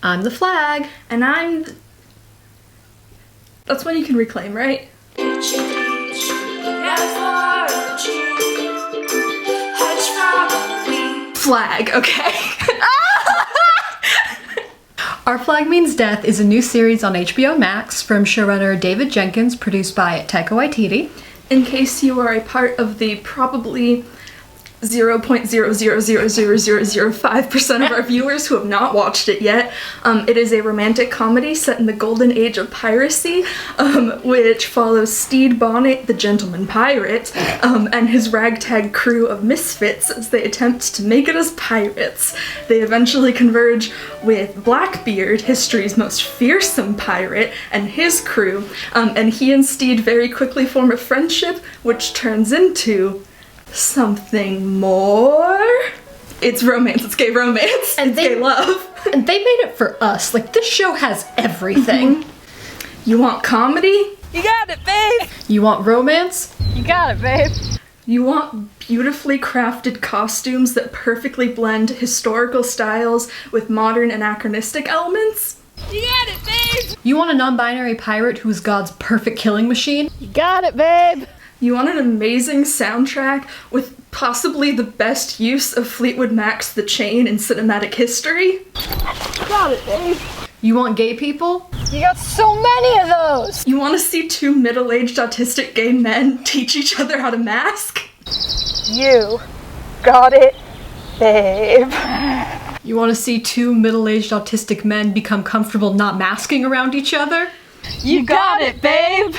I'm the flag. And I'm... That's when you can reclaim, right? Flag, okay. Our Flag Means Death is a new series on HBO Max from showrunner David Jenkins, produced by Taika Waititi. In case you are a part of the probably 0.0000005% of our viewers who have not watched it yet, it is a romantic comedy set in the golden age of piracy, which follows Stede Bonnet, the gentleman pirate, and his ragtag crew of misfits as they attempt to make it as pirates. They eventually converge with Blackbeard, history's most fearsome pirate, and his crew, and he and Stede very quickly form a friendship, which turns into something more. It's romance, it's gay romance, and it's gay love. And they made it for us. Like, this show has everything. You want comedy? You got it, babe! You want romance? You got it, babe! You want beautifully crafted costumes that perfectly blend historical styles with modern anachronistic elements? You got it, babe! You want a non-binary pirate who is God's perfect killing machine? You got it, babe! You want an amazing soundtrack with possibly the best use of Fleetwood Mac's The Chain in cinematic history? You got it, babe! You want gay people? You got so many of those! You want to see two middle-aged autistic gay men teach each other how to mask? You got it, babe. You want to see two middle-aged autistic men become comfortable not masking around each other? You got it, babe!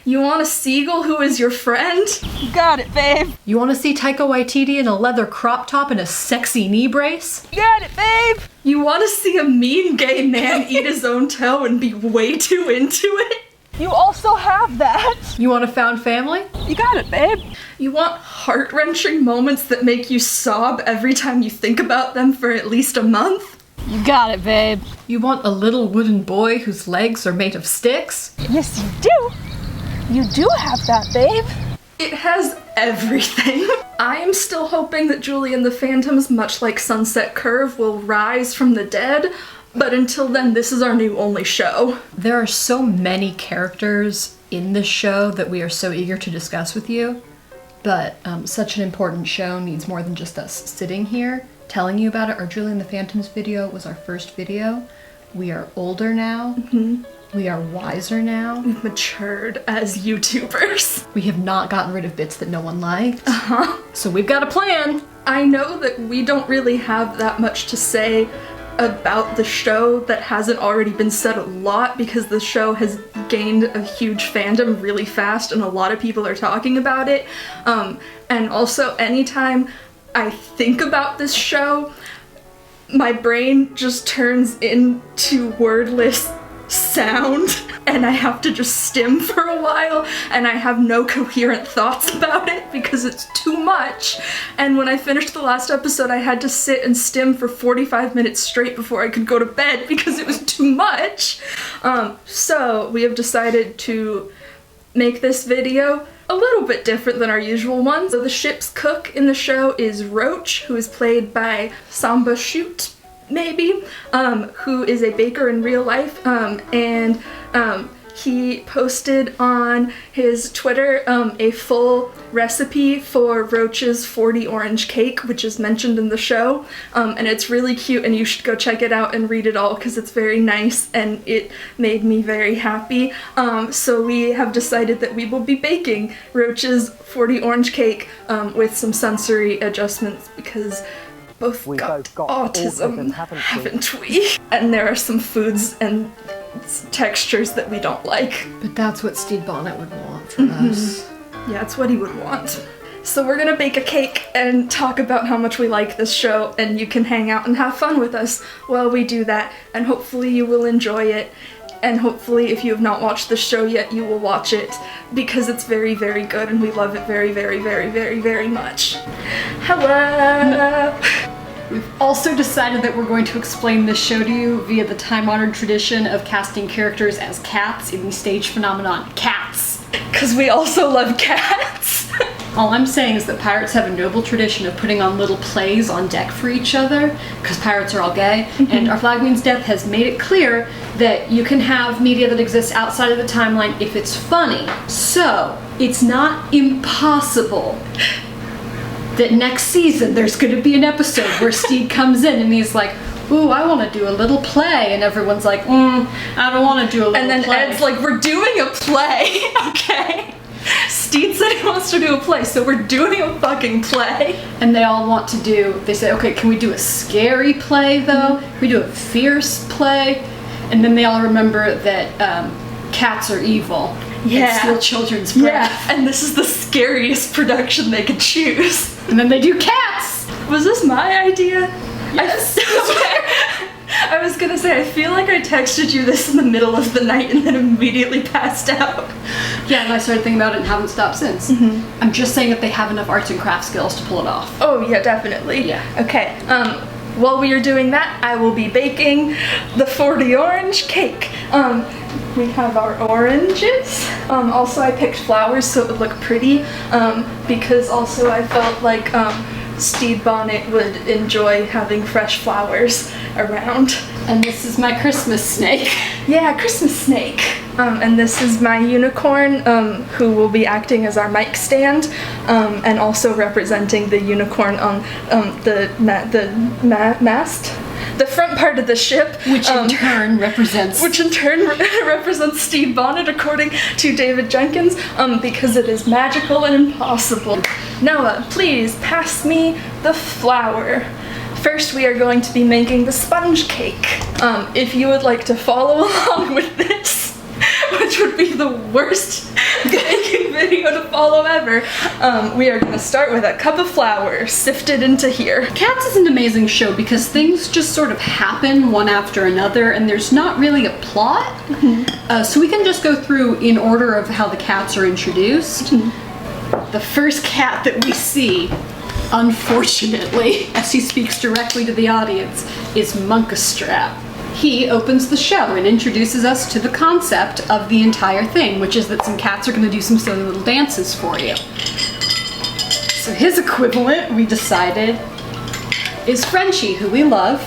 You want a seagull who is your friend? You got it, babe! You want to see Taika Waititi in a leather crop top and a sexy knee brace? You got it, babe! You want to see a mean gay man eat his own toe and be way too into it? You also have that! You want a found family? You got it, babe! You want heart-wrenching moments that make you sob every time you think about them for at least a month? You got it, babe! You want a little wooden boy whose legs are made of sticks? Yes, you do! You do have that, babe! It has everything. I am still hoping that Julie and the Phantoms, much like Sunset Curve, will rise from the dead, but until then, this is our new only show. There are so many characters in this show that we are so eager to discuss with you, but such an important show needs more than just us sitting here telling you about it. Our Julie and the Phantoms video was our first video. We are older now. We are wiser now. We've matured as YouTubers. We have not gotten rid of bits that no one liked. So we've got a plan. I know that we don't really have that much to say about the show that hasn't already been said a lot, because the show has gained a huge fandom really fast and a lot of people are talking about it. And also, anytime I think about this show, my brain just turns into wordless sound, and I have to just stim for a while, and I have no coherent thoughts about it because it's too much. And when I finished the last episode, I had to sit and stim for 45 minutes straight before I could go to bed because it was too much. So we have decided to make this video a little bit different than our usual ones. So the ship's cook in the show is Roach, who is played by Samba Shoot, maybe, who is a baker in real life, and he posted on his Twitter a full recipe for Roach's 40 orange cake, which is mentioned in the show, and it's really cute, and you should go check it out and read it all because it's very nice and it made me very happy. So we have decided that we will be baking Roach's 40 orange cake with some sensory adjustments because both got autism, haven't we? And there are some foods and textures that we don't like. But that's what Stede Bonnet would want from us. Yeah, it's what he would want. So we're gonna bake a cake and talk about how much we like this show, and you can hang out and have fun with us while we do that, and hopefully you will enjoy it. And hopefully, if you have not watched the show yet, you will watch it because it's very, very good and we love it very, very, very, very, very much. Hello! We've also decided that we're going to explain this show to you via the time-honored tradition of casting characters as cats in the stage phenomenon Cats. Because we also love cats. All I'm saying is that pirates have a noble tradition of putting on little plays on deck for each other, because pirates are all gay, and Our Flag Means Death has made it clear that you can have media that exists outside of the timeline if it's funny. So, it's not impossible that next season there's going to be an episode where Steed comes in and he's like, ooh, I want to do a little play, and everyone's like, I don't want to do a little play. And then Ed's like, we're doing a play, okay? Steed said he wants to do a play, so we're doing a fucking play. And they all want to do, they say, okay, can we do a scary play though? Can we do a fierce play? And then they all remember that cats are evil. Yeah. And steal children's breath. Yeah, and this is the scariest production they could choose. And then they do cats! Was this my idea? Yes. I was gonna say, I feel like I texted you this in the middle of the night and then immediately passed out. Yeah, and I started thinking about it and haven't stopped since. I'm just saying that they have enough arts and crafts skills to pull it off. Oh yeah, definitely. Yeah. Okay, while we are doing that, I will be baking the 40 orange cake. We have our oranges. Also I picked flowers so it would look pretty, because also I felt like, Steed Bonnet would enjoy having fresh flowers around. And this is my Christmas snake. Yeah, Christmas snake. And this is my unicorn, who will be acting as our mic stand, and also representing the unicorn on the mast. The front part of the ship, Which in turn represents represents Steve Bonnet, according to David Jenkins, because it is magical and impossible. Noah, please pass me the flour. First, we are going to be making the sponge cake. If you would like to follow along with this, which would be the worst baking video to follow ever, we are going to start with a cup of flour sifted into here. Cats is an amazing show because things just sort of happen one after another and there's not really a plot. So we can just go through in order of how the cats are introduced. The first cat that we see, unfortunately, as he speaks directly to the audience, is Munkustrap. He opens the show and introduces us to the concept of the entire thing, which is that some cats are going to do some silly little dances for you. So his equivalent, we decided, is Frenchie, who we love,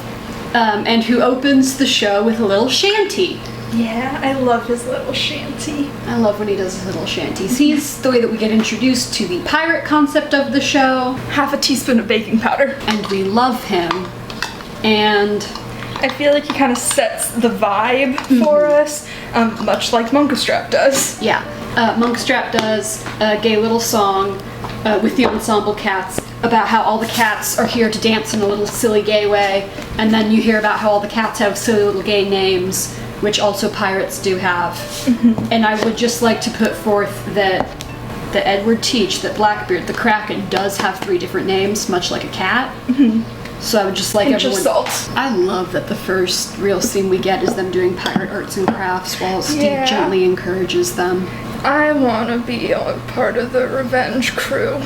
and who opens the show with a little shanty. Yeah, I love his little shanty. I love when he does his little shanties. He's the way that we get introduced to the pirate concept of the show. Half a teaspoon of baking powder. And we love him. And I feel like he kind of sets the vibe for us, much like Munkustrap does. yeah, Munkustrap does a gay little song with the ensemble cats about how all the cats are here to dance in a little silly gay way. And then you hear about how all the cats have silly little gay names, which also pirates do have. And I would just like to put forth that Edward Teach, that Blackbeard, the Kraken, does have 3 different names, much like a cat. So I would just like Pinch of everyone... salt. I love that the first real scene we get is them doing pirate arts and crafts while Steve Yeah. gently encourages them. I want to be a part of the revenge crew.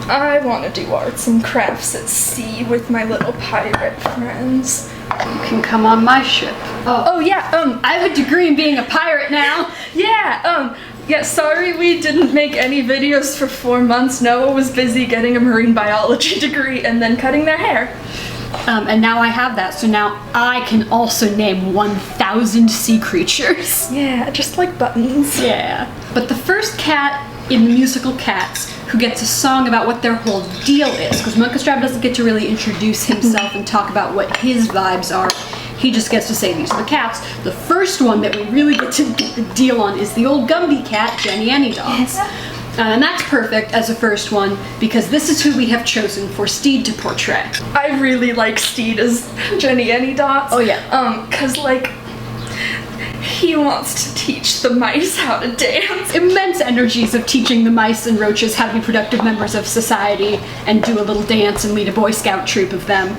I want to do arts and crafts at sea with my little pirate friends. You can come on my ship. Oh yeah, I have a degree in being a pirate now. Yeah, sorry we didn't make any videos for 4 months. Noah was busy getting a marine biology degree and then cutting their hair. And now I have that, so now I can also name 1,000 sea creatures. Yeah, just like Buttons. Yeah. But the first cat in the musical Cats who gets a song about what their whole deal is, because Munkustrap doesn't get to really introduce himself and talk about what his vibes are. He just gets to say these are the cats. The first one that we really get to get the deal on is the old Gumby cat, Jenny Anydots. And that's perfect as a first one because this is who we have chosen for Steed to portray. I really like Steed as Jenny Anydots. Oh yeah. Cause like, he wants to teach the mice how to dance. Immense energies of teaching the mice and roaches how to be productive members of society and do a little dance and lead a Boy Scout troop of them.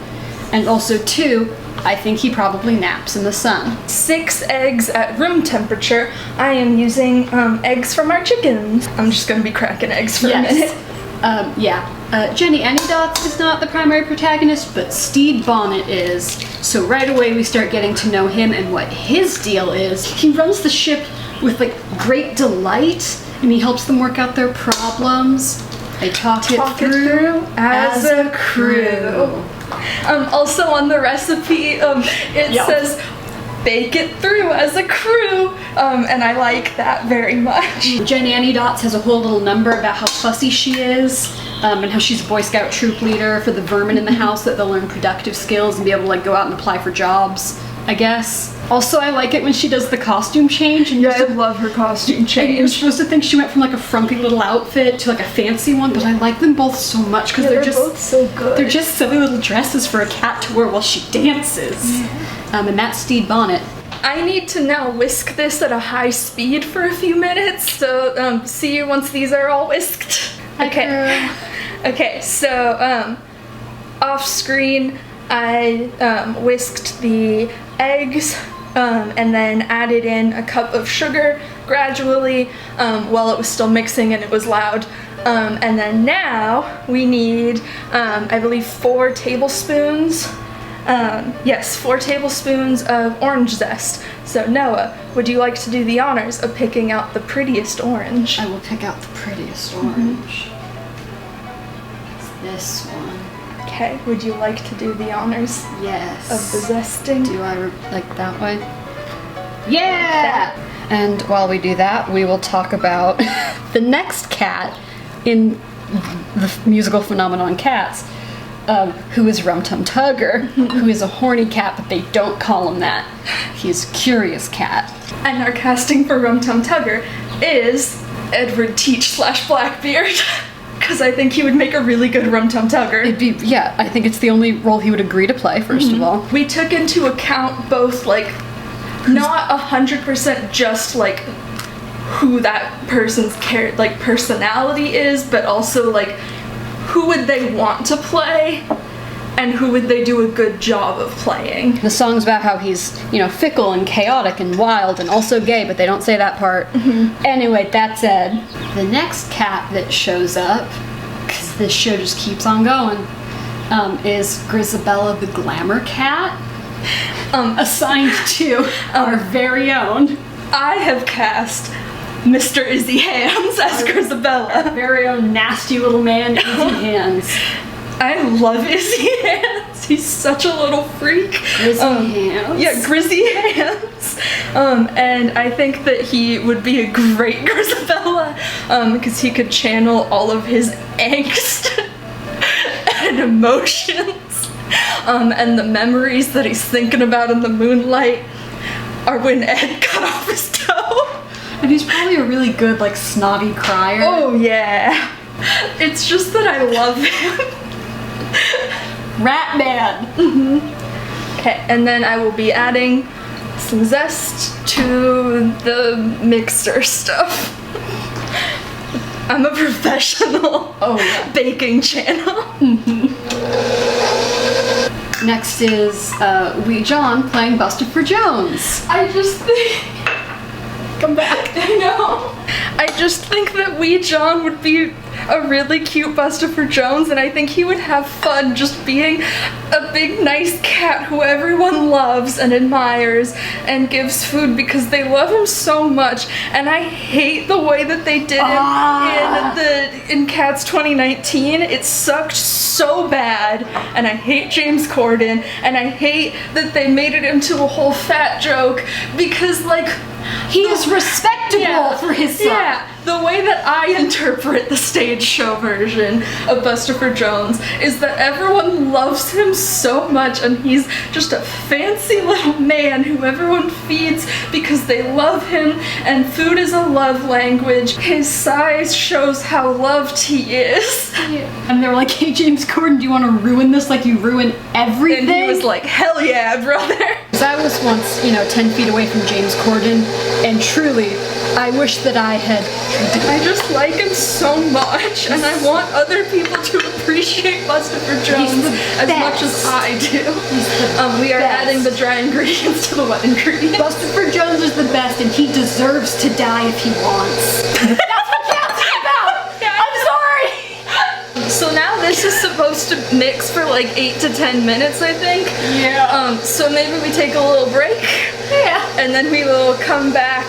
And also, too, I think he probably naps in the sun. 6 eggs at room temperature. I am using eggs from our chickens. I'm just gonna be cracking eggs for a minute. Jenny Anydots is not the primary protagonist, but Steed Bonnet is. So right away we start getting to know him and what his deal is. He runs the ship with like great delight, and he helps them work out their problems. They talk it Talk it through through as a crew. Also on the recipe, it says bake it through as a crew, and I like that very much. Jen Annie Dots has a whole little number about how fussy she is, and how she's a Boy Scout troop leader for the vermin in the house, that they'll learn productive skills and be able to like go out and apply for jobs, I guess. Also, I like it when she does the costume change. And I love her costume and you're change. supposed to think she went from like a frumpy little outfit to like a fancy one, but I like them both so much because they're just both so good. They're just silly little dresses for a cat to wear while she dances. And that's Steed Bonnet. I need to now whisk this at a high speed for a few minutes, so see you once these are all whisked. Okay. Okay, so off screen I whisked the eggs and then added in a cup of sugar gradually while it was still mixing and it was loud. And then now we need, I believe, 4 tablespoons. Yes, 4 tablespoons of orange zest. So Noah, would you like to do the honors of picking out the prettiest orange? I will pick out the prettiest orange. It's this one. Okay, would you like to do the honors Yes. of the zesting? Do I like that way? Yeah! And while we do that, we will talk about the next cat in the musical phenomenon Cats, who is Rumtum Tugger, who is a horny cat, but they don't call him that. He is Curious Cat. And our casting for Rumtum Tugger is Edward Teach / Blackbeard, because I think he would make a really good Rumtum Tugger. It'd be, yeah, I think it's the only role he would agree to play, first of all. We took into account both, like, not 100% just, like, who that person's personality is, but also, like, who would they want to play, and who would they do a good job of playing. The song's about how he's, fickle and chaotic and wild and also gay, but they don't say that part. Anyway, that said, the next cat that shows up, because this show just keeps on going, is Grisabella the Glamour Cat, assigned to our very own. I have cast Mr. Izzy Hands as Grisabella. Very own nasty little man, Izzy Hands. I love Izzy Hands. He's such a little freak. Grizzy Hands. Yeah, Grizzy Hands. And I think that he would be a great Grisabella because he could channel all of his angst and emotions and the memories that he's thinking about in the moonlight are when Ed cut off his toe. And he's probably a really good, snotty crier. Oh, yeah. It's just that I love him. Rat Man! Okay, and then I will be adding some zest to the mixer stuff. I'm a professional baking channel. Next is Wee John playing Bustopher Jones. I just think... Come back. I know. I just think that Wee John would be a really cute Bustopher Jones, and I think he would have fun just being a big nice cat who everyone loves and admires and gives food because they love him so much. And I hate the way that they did it in Cats 2019. It sucked so bad, and I hate James Corden, and I hate that they made it into a whole fat joke because he is respectable for his son. Yeah, the way that I interpret the stage show version of Bustopher Jones is that everyone loves him so much and he's just a fancy little man who everyone feeds because they love him, and food is a love language. His size shows how loved he is. And they were like, hey James Corden, do you want to ruin this like you ruin everything? And he was like, hell yeah, brother. Because I was once, 10 feet away from James Corden, and truly, I wish that I had... I just like him so much, and I want other people to appreciate Bustopher Jones as much as I do. We are adding the dry ingredients to the wet ingredients. Bustopher Jones is the best, and he deserves to die if he wants. That's what Cats is about! Yeah. I'm sorry! So now this is supposed to mix for 8 to 10 minutes, I think. Yeah. So maybe we take a little break. Yeah. And then we will come back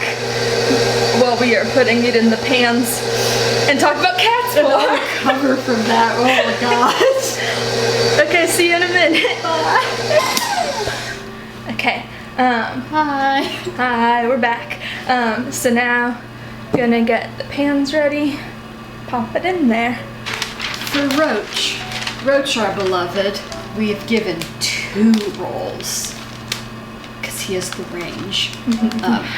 while we are putting it in the pans and talk about cats Another more. cover from that. Oh my gosh. Okay, see you in a minute. Okay. Hi. Hi, we're back. So now, gonna get the pans ready. Pop it in there. For Roach, our beloved, we have given 2 roles. Because he has the range.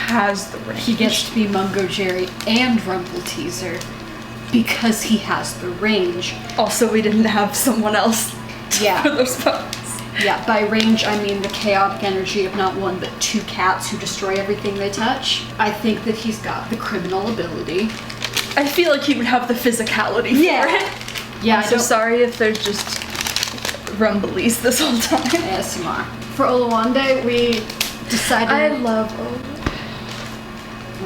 Has the range. He gets to be Mungo Jerry and Rumple Teaser because he has the range. Also, we didn't have someone else Yeah. for those spots. Yeah, by range I mean the chaotic energy of not 1 but 2 cats who destroy everything they touch. I think that he's got the criminal ability. I feel like he would have the physicality for it. Yeah, I'm so sorry if there's just rumblies this whole time. ASMR. For Oluwande, we decided... I love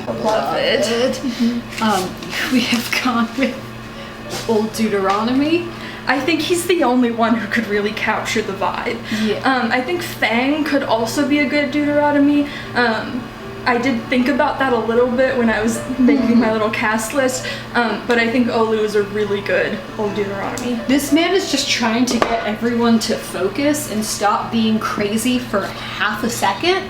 Love it. We have gone with Old Deuteronomy. I think he's the only one who could really capture the vibe. Yeah. I think Fang could also be a good Deuteronomy. I did think about that a little bit when I was making my little cast list, but I think Olu is a really good Old Deuteronomy. This man is just trying to get everyone to focus and stop being crazy for half a second.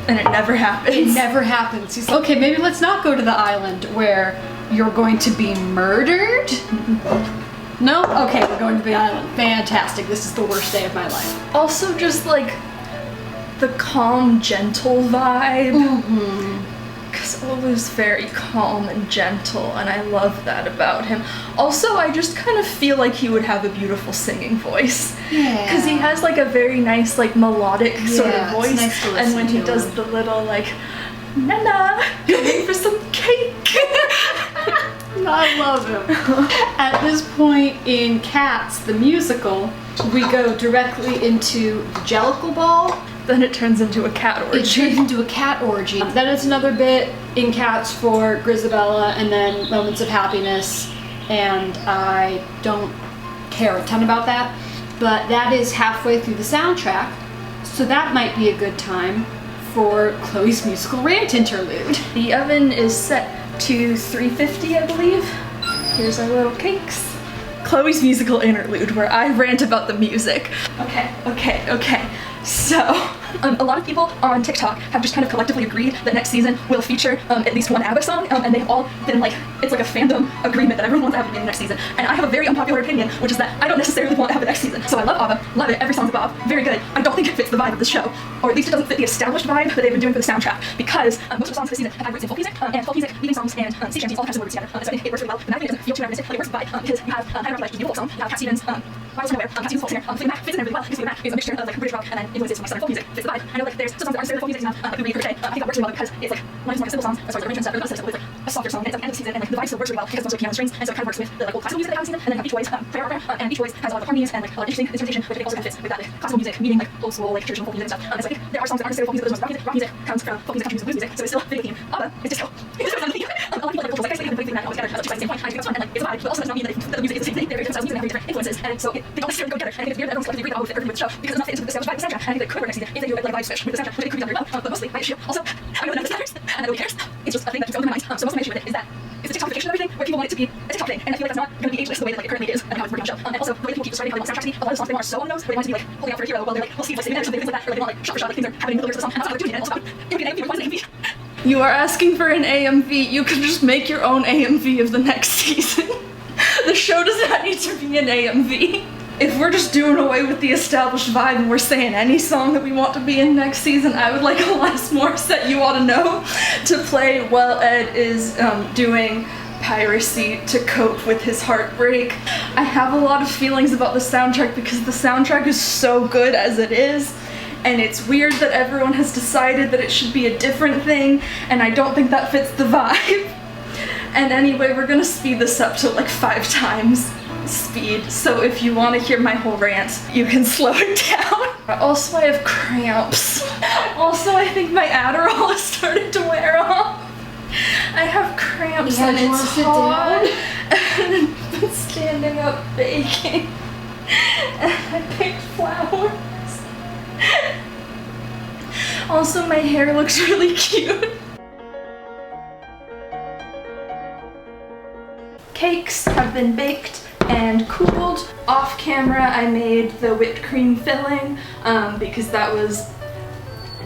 And it never happens. It never happens. He's like, okay, maybe let's not go to the island where you're going to be murdered. No? Okay, we're going to the island. Fantastic. This is the worst day of my life. Also just like the calm, gentle vibe. Because Olu's very calm and gentle, and I love that about him. Also, I just kind of feel like he would have a beautiful singing voice. Yeah. Because he has like a very nice, like melodic sort of Yeah, it's voice. nice to And listen when he to does him. the little like, Nana, going for some cake. I love him. At this point in Cats, the musical, we go directly into the Jellicle Ball. Then it turns into a cat orgy. It turns into a cat orgy. That is another bit in Cats for Grisabella, and then Moments of Happiness, and I don't care a ton about that. But that is halfway through the soundtrack, so that might be a good time for Chloe's musical rant interlude. The oven is set to 350, I believe. Here's our little cakes. Chloe's musical interlude, where I rant about the music. Okay. So, a lot of people on TikTok have just kind of collectively agreed that next season will feature at least 1 ABBA song, and they've all been like, it's like a fandom agreement that everyone wants ABBA in the next season. And I have a very unpopular opinion, which is that I don't necessarily want ABBA next season. So I love ABBA, love it, every song's above, very good. I don't think it fits the vibe of the show, or at least it doesn't fit the established vibe that they've been doing for the soundtrack, because most of the songs this season have had roots in folk music, and folk music, leading songs, and sea shanties all have similar roots together. So it works really well, but I think it doesn't feel too reminiscent, like it works with the vibe, because you have I Don't Like, which is a beautiful song, you have Cat Stevens, Why Was Nowhere, Cat Stevens' folk singer, Fleetwood Mac fits in there really well, because Fleetwood Mac is a mixture of like British rock and then influences from like southern folk music, fits the vibe. I know like there's some songs that aren't necessarily folk music, who read for today. I think that works really well because it's like one of these more simple songs as far as arrangements, really simple, it's like a softer song, and it's like end of the season, and like the vibe still works really well because it's mostly piano strings, and so it kind of works with the like old classical music that they have in the season, and then you have Beach Boys, prayer over, and Beach Boys has a lot of harmonies and like a lot of interesting instrumentation, which I think also kind of fits with that like classical music, meaning like old school like traditional folk music and stuff. And so I think there are songs that aren't necessarily folk music, but there's rock music comes from folk music, country music, blues music, so it's still a video game. ABBA is just a lot of people like vocals, like I say, they have all together at the same point. I think that's fun, and like it's a vibe, but also does not mean that the music is the same thing. There are different styles of music and very different influences, and so they don't necessarily go together. And I think it's weird that everyone's collectively agreed that they're with the show because it's not fit into the established vibe of the soundtrack. And I think they could work next season if they do like a vibe switch with the soundtrack, which they could be done very well. But mostly my issue, also, I know that none of this matters, and nobody cares. It's just a thing that keeps going in my mind. So most of my issue with it is that it's a TikTokification of everything, where people want it to be a TikTok thing, and I feel like that's not going to be ageless the way that like, it currently is, and how it's working on the show. And also, the way people keep describing how they want soundtracks to be, a lot of the songs they want are so on the nose, where they want it to be like holding out for a hero, while they're like, we'll see voice in there or something, things like that, or they want like shot for shot, like things are happening in the lyrics of the song, and that's what they're doing, and also it would be an AMV, why is it AMV? You are asking for an AMV, you can just make your own AMV of the next season. The show does not need to be an AMV. If we're just doing away with the established vibe and we're saying any song that we want to be in next season, I would like Alanis Morissette, You Oughta Know, to play while Ed is doing piracy to cope with his heartbreak. I have a lot of feelings about the soundtrack because the soundtrack is so good as it is, and it's weird that everyone has decided that it should be a different thing, and I don't think that fits the vibe. And anyway, we're gonna speed this up to like 5 times speed, so if you want to hear my whole rant, you can slow it down. Also, I have cramps. Also, I think my Adderall has started to wear off. I have cramps and it's hot, and I've been standing up baking, and I picked flowers. Also, my hair looks really cute. cakes have been baked and cooled. Off camera, I made the whipped cream filling because that was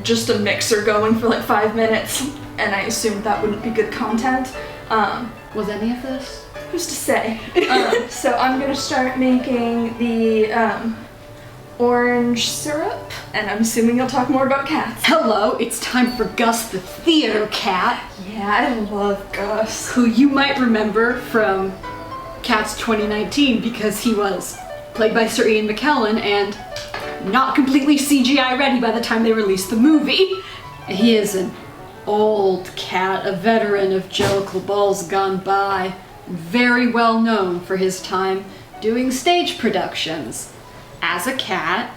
just a mixer going for like 5 minutes, and I assumed that wouldn't be good content. Was any of this? Who's to say? So I'm gonna start making the orange syrup, and I'm assuming you'll talk more about cats. Hello, it's time for Gus the theater cat, Yeah, I love Gus. who you might remember from Cats 2019 because he was played by Sir Ian McKellen and not completely CGI ready by the time they released the movie. He is an old cat, a veteran of Jellicle Balls gone by, very well known for his time doing stage productions as a cat.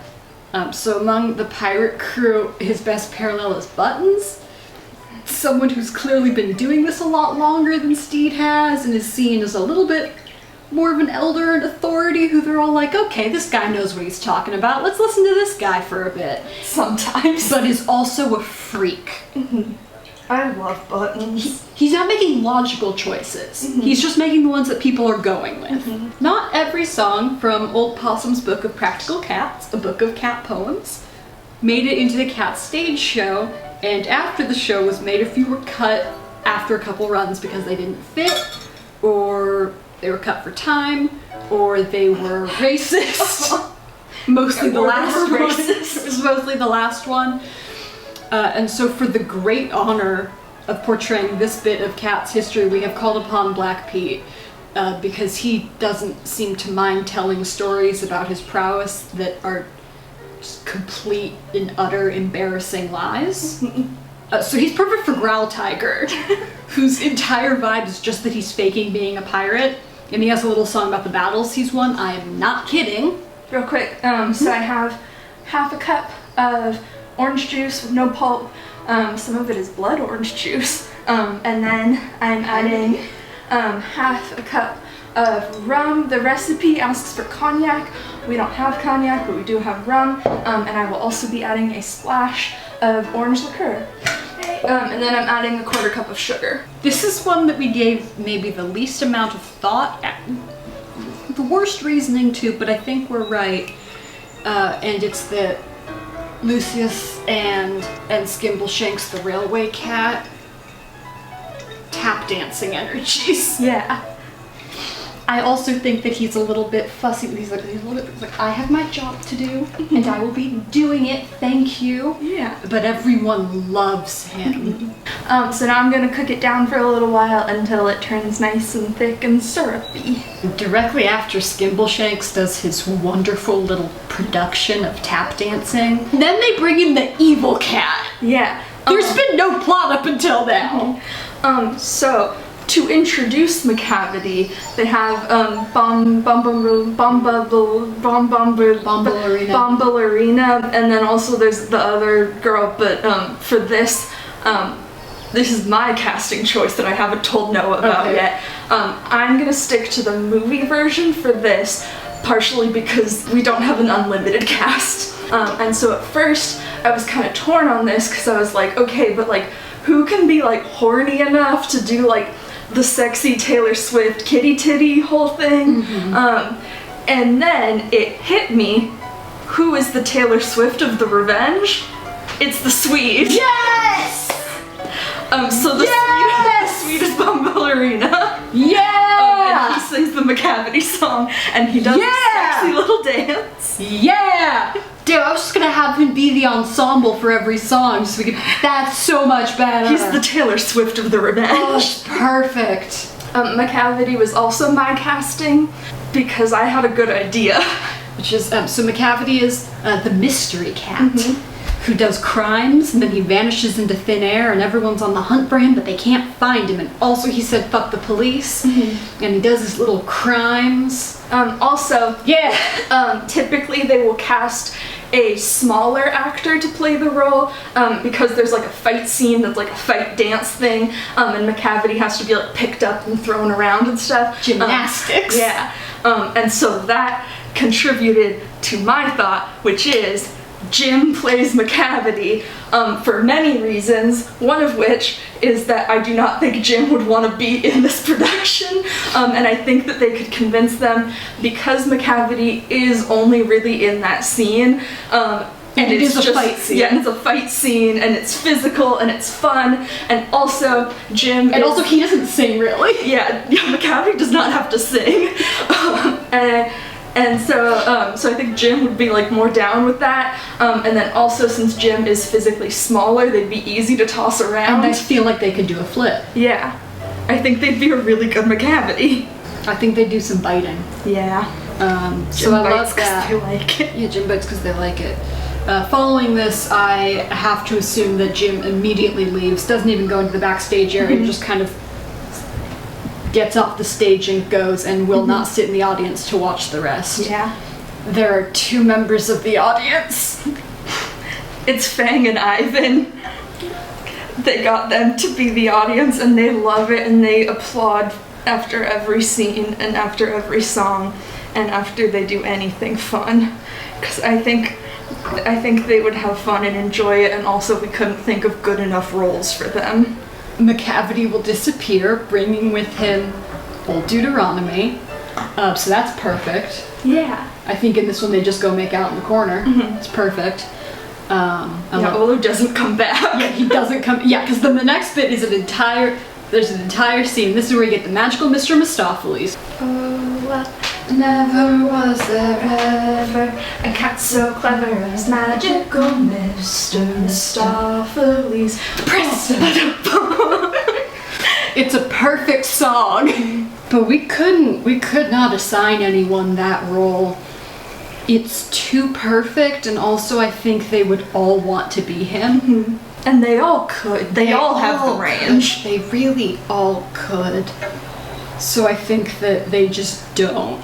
So among the pirate crew, his best parallel is Buttons, someone who's clearly been doing this a lot longer than Steed has and is seen as a little bit more of an elder and authority who they're all like, okay, this guy knows what he's talking about, let's listen to this guy for a bit. Sometimes. But is also a freak. I love Buttons. He's not making logical choices. He's just making the ones that people are going with. Not every song from Old Possum's Book of Practical Cats, a book of cat poems, made it into the cat stage show, and after the show was made, a few were cut after a couple runs because they didn't fit, or they were cut for time, or they were racist. Mostly the last one. It was mostly the last one. And so for the great honor of portraying this bit of Cat's history, we have called upon Black Pete because he doesn't seem to mind telling stories about his prowess that are just complete and utter embarrassing lies. So he's perfect for Growl Tiger, whose entire vibe is just that he's faking being a pirate, and he has a little song about the battles he's won. I am not kidding. Real quick, so I have half a cup of orange juice with no pulp. Some of it is blood orange juice. And then I'm adding half a cup of rum. The recipe asks for cognac. We don't have cognac, but we do have rum. And I will also be adding a splash of orange liqueur. And then I'm adding a 1/4 cup of sugar. This is one that we gave maybe the least amount of thought, the worst reasoning to, but I think we're right. And it's that Lucius and Skimbleshanks, the railway cat, tap dancing energies. Yeah. I also think that he's a little bit fussy. He's like I have my job to do, and I will be doing it. Thank you. Yeah. But everyone loves him. So now I'm gonna cook it down for a little while until it turns nice and thick and syrupy. Directly after Skimbleshanks does his wonderful little production of tap dancing, then they bring in the evil cat. Yeah. There's been no plot up until now. So to introduce Macavity, they have Bombalurina, and then also there's the other girl, but for this is my casting choice that I haven't told Noah about yet. I'm gonna stick to the movie version for this, partially because we don't have an unlimited cast. And so at first I was kind of torn on this because I was like, okay, but like who can be like horny enough to do like the sexy Taylor Swift kitty titty whole thing? And then it hit me, who is the Taylor Swift of the Revenge? It's the Swede. Yes! So the Swede is Bombalurina. Yeah! And he sings the Macavity song, and he does a sexy little dance. Yeah! Dude, I was just gonna have him be the ensemble for every song so we could. That's so much better. He's the Taylor Swift of the Revenge. Oh, it's perfect. Macavity was also my casting because I had a good idea. Which is, so Macavity is the mystery cat who does crimes, and then he vanishes into thin air and everyone's on the hunt for him, but they can't find him. And also he said, fuck the police, and he does his little crimes. Typically they will cast a smaller actor to play the role because there's like a fight scene that's like a fight dance thing, and Macavity has to be like picked up and thrown around and stuff. Gymnastics. And so that contributed to my thought, which is Jim plays McCavity for many reasons, one of which is that I do not think Jim would want to be in this production, and I think that they could convince them because McCavity is only really in that scene. And it it's is a just, fight scene. Yeah, it's a fight scene, and it's physical, and it's fun, and also Jim And is, also, he doesn't sing really. yeah, McCavity does not have to sing. And so I think Jim would be like more down with that. And then also, since Jim is physically smaller, they'd be easy to toss around. And I feel like they could do a flip. Yeah, I think they'd be a really good McCavity. I think they do some biting. Yeah. So I love 'cause that. they like it. Yeah, Jim bites because they like it. Following this, I have to assume that Jim immediately leaves, doesn't even go into the backstage area, just kind of gets off the stage and goes and will not sit in the audience to watch the rest. Yeah. There are 2 members of the audience. It's Fang and Ivan. They got them to be the audience, and they love it, and they applaud after every scene and after every song and after they do anything fun. Because I think they would have fun and enjoy it, and also we couldn't think of good enough roles for them. McCavity will disappear, bringing with him Old Deuteronomy. So that's perfect. Yeah. I think in this one they just go make out in the corner. It's perfect. Yeah, Olu doesn't come back. Yeah, he doesn't come. Yeah, because then the next bit is there's an entire scene. This is where you get the magical Mr. Mistopheles. Oh, well, never was there ever a cat so clever as magical Mr. Mistopheles. Press It's a perfect song. But we could not assign anyone that role. It's too perfect, and also I think they would all want to be him. And they all could. They all have the range. They really all could. So I think that they just don't.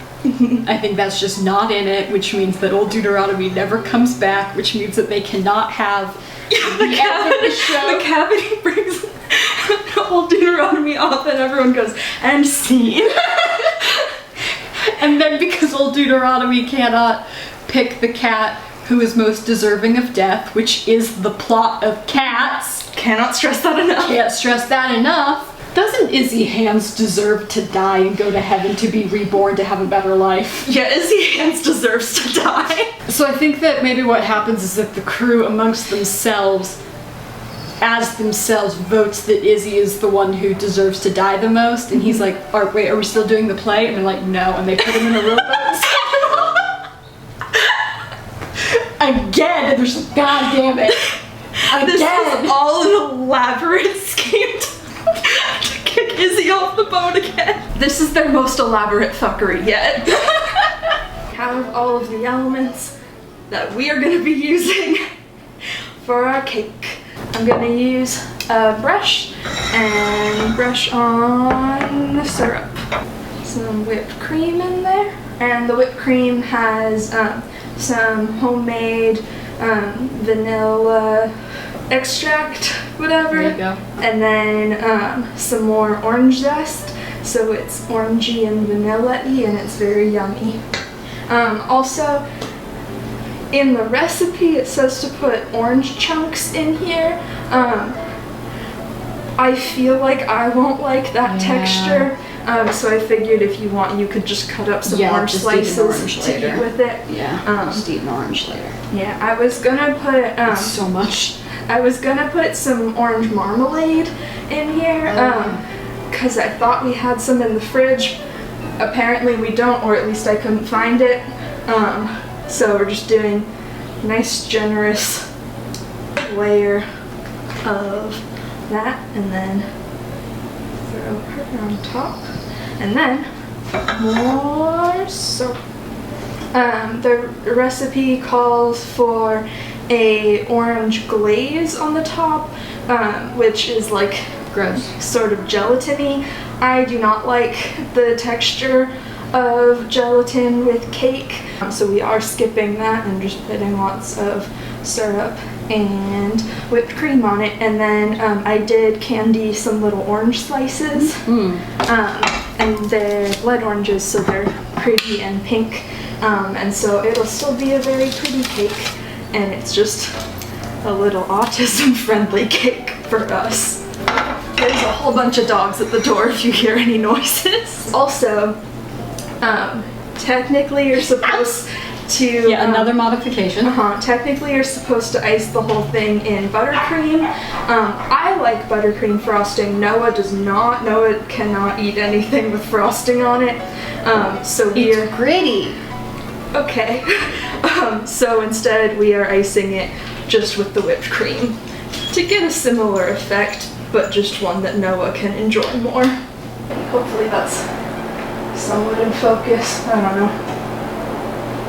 I think that's just not in it, which means that Old Deuteronomy never comes back, which means that they cannot have the end of the show. McCavity brings Old Deuteronomy off, and everyone goes, and scene. And then because Old Deuteronomy cannot pick the cat who is most deserving of death, which is the plot of Cats. Cannot stress that enough. Can't stress that enough. Doesn't Izzy Hands deserve to die and go to heaven to be reborn to have a better life? Yeah, Izzy Hands deserves to die. So I think that maybe what happens is that the crew amongst themselves, as themselves, votes that Izzy is the one who deserves to die the most, and he's like, wait, are we still doing the play? And they're like, no, and they put him in a rowboat. Again, and there's God damn it. Again. This is all an elaborate scheme to kick Izzy off the boat again. This is their most elaborate fuckery yet. Have all of the elements that we are going to be using for our cake. I'm going to use a brush and brush on the syrup. Some whipped cream in there, and the whipped cream has some homemade vanilla extract, whatever. There you go. And then some more orange zest, so it's orangey and vanilla-y, and it's very yummy. Also, in the recipe it says to put orange chunks in here. I feel like I won't like that texture, so I figured if you want, you could just cut up some orange just slices eat an orange to later. eat with it. Yeah, just eat an orange later. Yeah, I was gonna put So much. I was gonna put some orange marmalade in here, because I thought we had some in the fridge. Apparently we don't, or at least I couldn't find it. So we're just doing a nice generous layer of that, and then throw her on top, and then more soap. The recipe calls for a orange glaze on the top, which is like Gross. sort of gelatiny. I do not like the texture of gelatin with cake, so we are skipping that and just putting lots of syrup and whipped cream on it. And then I did candy some little orange slices, and they're blood oranges, so they're pretty and pink, and so it'll still be a very pretty cake. and it's just a little autism-friendly cake for us. There's a whole bunch of dogs at the door if you hear any noises. Also, technically you're supposed to... Yeah, another modification. Technically you're supposed to ice the whole thing in buttercream. I like buttercream frosting. Noah does not. Noah cannot eat anything with frosting on it. So we're... It's gritty. Okay. So instead we are icing it just with the whipped cream to get a similar effect, but just one that Noah can enjoy more. Hopefully that's somewhat in focus. I don't know.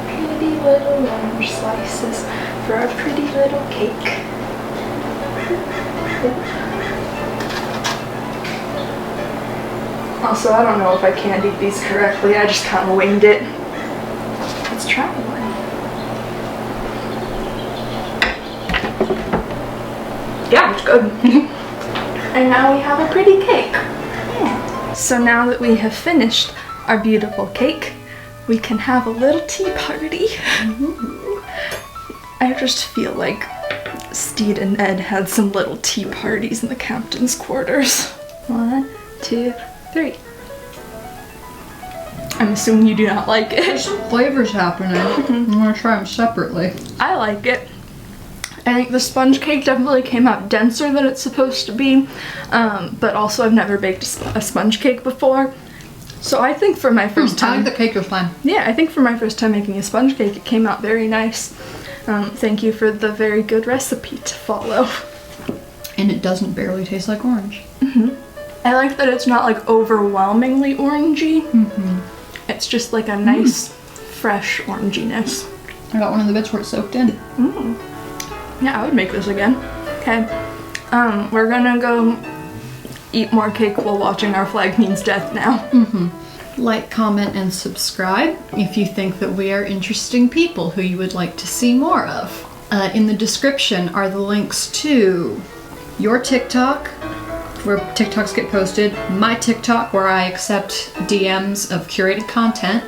Pretty little orange slices for our pretty little cake. Also, I don't know if I candied these correctly. I just kind of winged it. Let's try one. Yeah, it's good. And now we have a pretty cake. Yeah. So now that we have finished our beautiful cake, we can have a little tea party. I just feel like Steed and Ed had some little tea parties in the captain's quarters. 1, 2, 3. I'm assuming you do not like it. There's some flavors happening. I'm gonna try them separately. I like it. I think the sponge cake definitely came out denser than it's supposed to be, but also I've never baked a sponge cake before. So I think for my first I time... think the cake was fine. Yeah, I think for my first time making a sponge cake, it came out very nice. Thank you for the very good recipe to follow. And it doesn't barely taste like orange. I like that it's not like overwhelmingly orangey. It's just like a nice, fresh oranginess. I got one of the bits where it's soaked in. Yeah, I would make this again. Okay, we're gonna go eat more cake while watching Our Flag Means Death now. Like, comment, and subscribe if you think that we are interesting people who you would like to see more of. In the description are the links to your TikTok, where TikToks get posted, my TikTok, where I accept DMs of curated content,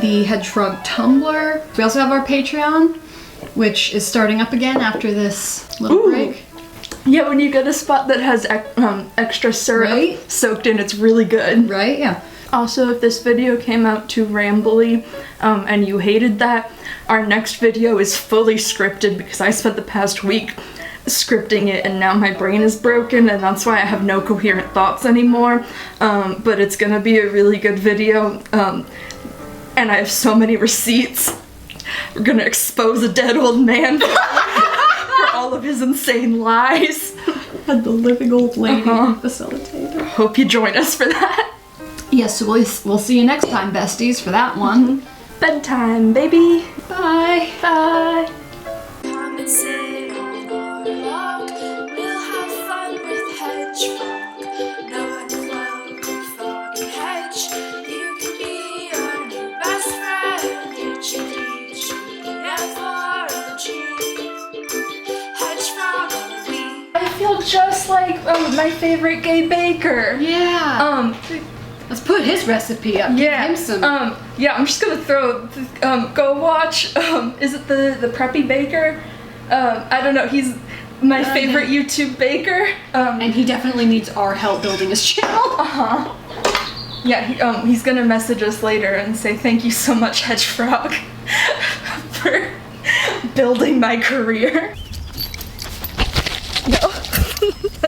the Hedgehog Tumblr. We also have our Patreon, which is starting up again after this little break. Yeah, when you get a spot that has extra syrup soaked in, it's really good. Right? Yeah. Also, if this video came out too rambly and you hated that, our next video is fully scripted because I spent the past week scripting it and now my brain is broken and that's why I have no coherent thoughts anymore. But it's gonna be a really good video and I have so many receipts. We're gonna expose a dead old man for all of his insane lies. Had the living old lady facilitator. Hope you join us for that. Yes, so we'll see you next time, besties, for that one. Bedtime, baby. Bye. Bye. Come and sit on our log. We'll have fun with Hedgehog. Noah, Chloe, Frog, and Hedge. You can be our new best friend. H-E-G-F-R-O-G. Hedgehog on the wing. I feel just like my favorite gay baker. Yeah. Let's put his recipe up. Yeah. Give him some. Yeah, I'm just gonna throw, go watch, is it the Preppy Baker? I don't know, he's my favorite YouTube baker. And he definitely needs our help building his channel. Yeah, he's gonna message us later and say thank you so much, Hedge Frog, for building my career. No.